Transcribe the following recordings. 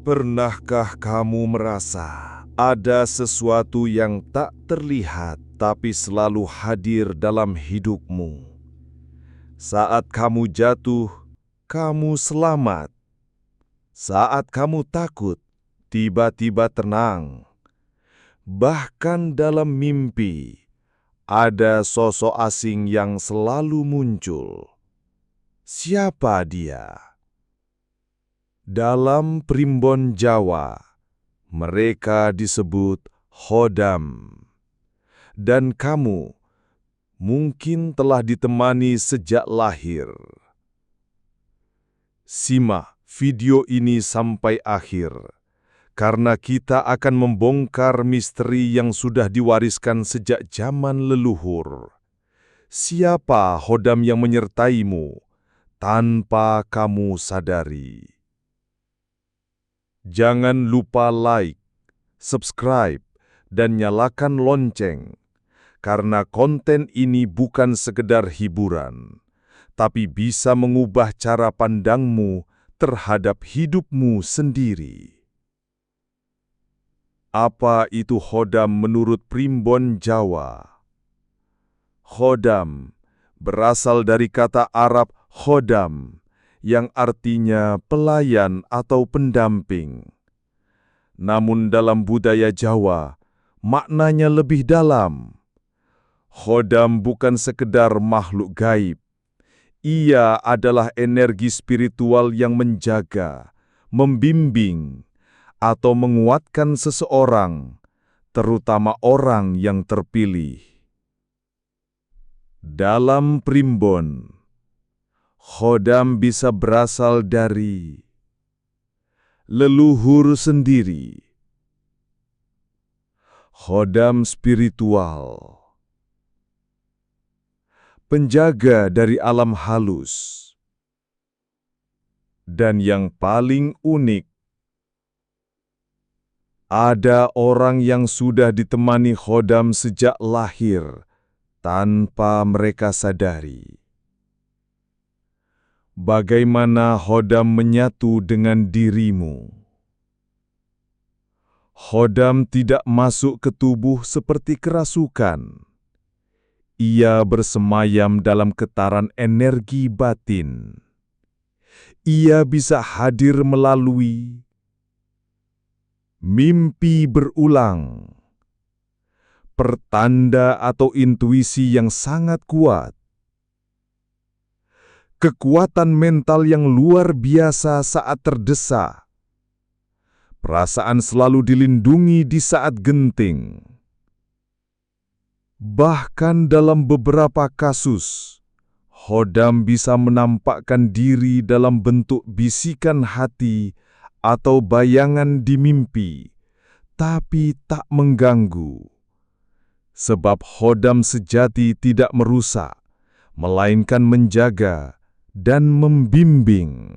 Pernahkah kamu merasa ada sesuatu yang tak terlihat tapi selalu hadir dalam hidupmu? Saat kamu jatuh, kamu selamat. Saat kamu takut, tiba-tiba tenang. Bahkan dalam mimpi, ada sosok asing yang selalu muncul. Siapa dia? Dalam primbon Jawa, mereka disebut Khodam. Dan kamu mungkin telah ditemani sejak lahir. Simak video ini sampai akhir, karena kita akan membongkar misteri yang sudah diwariskan sejak zaman leluhur. Siapa Khodam yang menyertaimu tanpa kamu sadari? Jangan lupa like, subscribe, dan nyalakan lonceng, karena konten ini bukan sekedar hiburan, tapi bisa mengubah cara pandangmu terhadap hidupmu sendiri. Apa itu Khodam menurut primbon Jawa? Khodam berasal dari kata Arab khodam, yang artinya pelayan atau pendamping. Namun dalam budaya Jawa, maknanya lebih dalam. Khodam bukan sekedar makhluk gaib. Ia adalah energi spiritual yang menjaga, membimbing, atau menguatkan seseorang, terutama orang yang terpilih. Dalam primbon, Khodam bisa berasal dari leluhur sendiri. Khodam spiritual, penjaga dari alam halus. Dan yang paling unik, ada orang yang sudah ditemani Khodam sejak lahir tanpa mereka sadari. Bagaimana Khodam menyatu dengan dirimu? Khodam tidak masuk ke tubuh seperti kerasukan. Ia bersemayam dalam getaran energi batin. Ia bisa hadir melalui mimpi berulang, pertanda atau intuisi yang sangat kuat, kekuatan mental yang luar biasa saat terdesak, perasaan selalu dilindungi di saat genting. Bahkan dalam beberapa kasus, Khodam bisa menampakkan diri dalam bentuk bisikan hati atau bayangan di mimpi, tapi tak mengganggu. Sebab Khodam sejati tidak merusak, melainkan menjaga dan membimbing.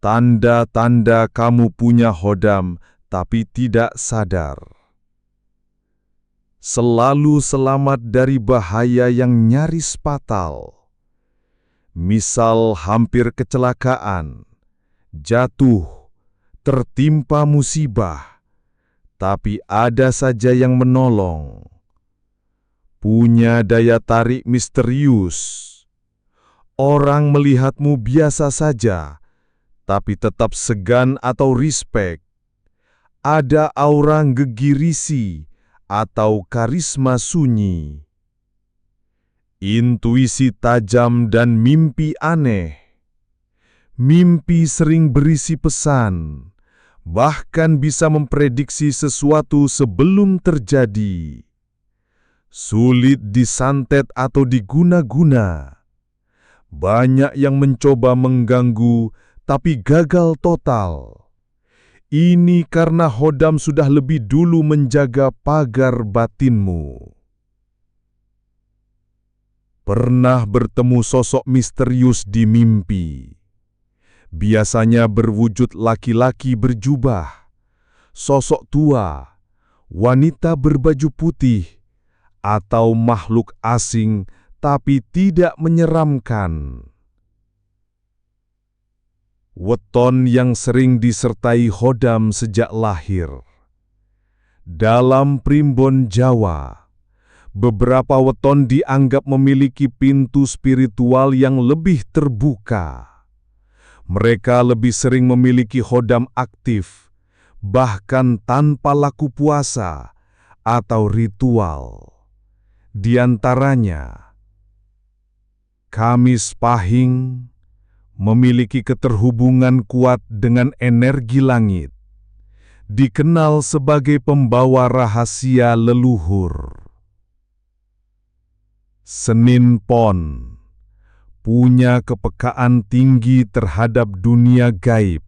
Tanda-tanda kamu punya Khodam tapi tidak sadar. Selalu selamat dari bahaya yang nyaris fatal. Misal hampir kecelakaan, jatuh, tertimpa musibah, tapi ada saja yang menolong. Punya daya tarik misterius. Orang melihatmu biasa saja, tapi tetap segan atau respek. Ada aura gegirisi atau karisma sunyi. Intuisi tajam dan mimpi aneh. Mimpi sering berisi pesan, bahkan bisa memprediksi sesuatu sebelum terjadi. Sulit disantet atau diguna-guna. Banyak yang mencoba mengganggu, tapi gagal total. Ini karena Khodam sudah lebih dulu menjaga pagar batinmu. Pernah bertemu sosok misterius di mimpi. Biasanya berwujud laki-laki berjubah, sosok tua, wanita berbaju putih, atau makhluk asing tapi tidak menyeramkan. weton yang sering disertai khodam sejak lahir. Dalam primbon Jawa, beberapa weton dianggap memiliki pintu spiritual yang lebih terbuka. Mereka lebih sering memiliki khodam aktif, bahkan tanpa laku puasa atau ritual. Di antaranya, Kamis Pahing memiliki keterhubungan kuat dengan energi langit, dikenal sebagai pembawa rahasia leluhur. Senin Pon punya kepekaan tinggi terhadap dunia gaib.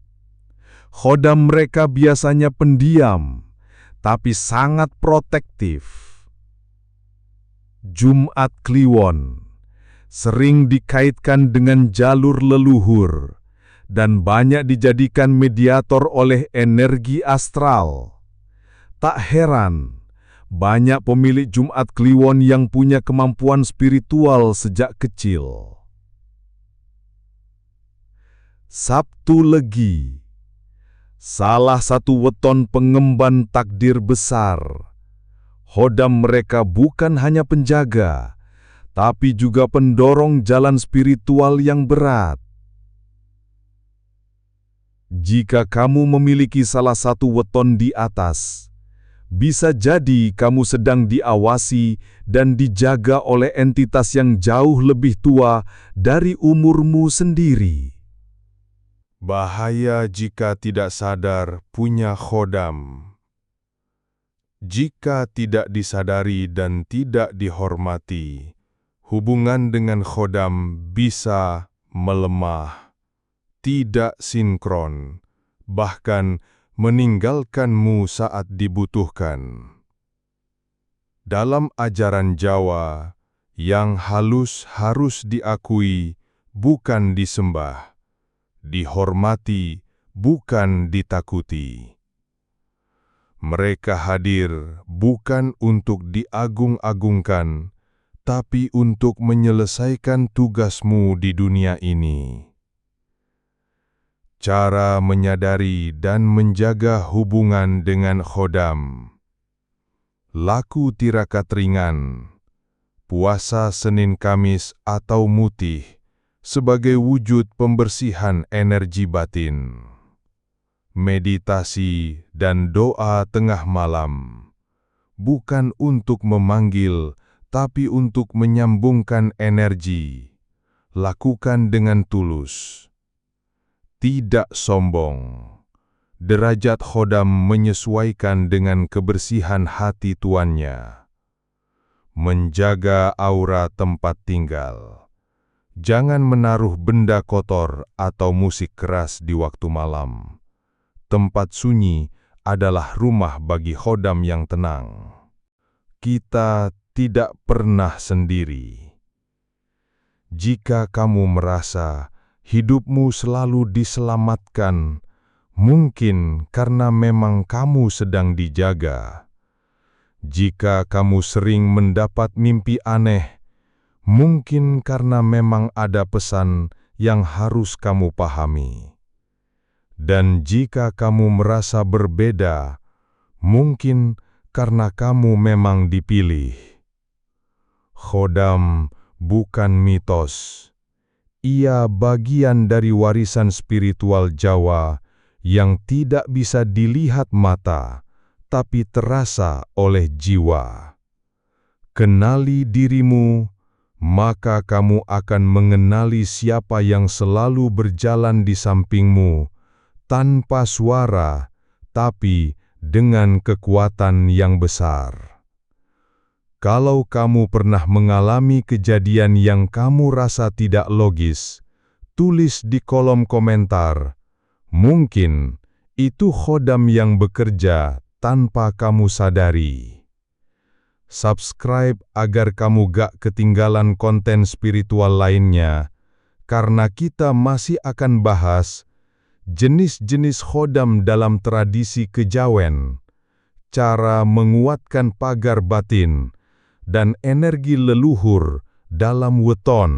Khodam mereka biasanya pendiam, tapi sangat protektif. Jumat Kliwon sering dikaitkan dengan jalur leluhur dan banyak dijadikan mediator oleh energi astral. Tak heran, banyak pemilik Jumat Kliwon yang punya kemampuan spiritual sejak kecil. Sabtu Legi, salah satu weton pengemban takdir besar. Khodam mereka bukan hanya penjaga, tapi juga pendorong jalan spiritual yang berat. Jika kamu memiliki salah satu weton di atas, bisa jadi kamu sedang diawasi dan dijaga oleh entitas yang jauh lebih tua dari umurmu sendiri. Bahaya jika tidak sadar punya khodam. Jika tidak disadari dan tidak dihormati, hubungan dengan khodam bisa melemah, tidak sinkron, bahkan meninggalkanmu saat dibutuhkan. Dalam ajaran Jawa, yang halus harus diakui, bukan disembah. Dihormati, bukan ditakuti. Mereka hadir bukan untuk diagung-agungkan, tapi untuk menyelesaikan tugasmu di dunia ini. Cara menyadari dan menjaga hubungan dengan khodam. Laku tirakat ringan, puasa Senin Kamis atau mutih, sebagai wujud pembersihan energi batin. Meditasi dan doa tengah malam, bukan untuk memanggil, tapi untuk menyambungkan energi. Lakukan dengan tulus. Tidak sombong. Derajat khodam menyesuaikan dengan kebersihan hati tuannya. Menjaga aura tempat tinggal. Jangan menaruh benda kotor atau musik keras di waktu malam. Tempat sunyi adalah rumah bagi khodam yang tenang. Kita tidak pernah sendiri. Jika kamu merasa hidupmu selalu diselamatkan, mungkin karena memang kamu sedang dijaga. Jika kamu sering mendapat mimpi aneh, mungkin karena memang ada pesan yang harus kamu pahami. Dan jika kamu merasa berbeda, mungkin karena kamu memang dipilih. Khodam bukan mitos. Ia bagian dari warisan spiritual Jawa yang tidak bisa dilihat mata, tapi terasa oleh jiwa. Kenali dirimu, maka kamu akan mengenali siapa yang selalu berjalan di sampingmu, tanpa suara, tapi dengan kekuatan yang besar. Kalau kamu pernah mengalami kejadian yang kamu rasa tidak logis, tulis di kolom komentar. Mungkin itu khodam yang bekerja tanpa kamu sadari. Subscribe agar kamu gak ketinggalan konten spiritual lainnya, karena kita masih akan bahas jenis-jenis khodam dalam tradisi kejawen, cara menguatkan pagar batin, dan energi leluhur dalam weton.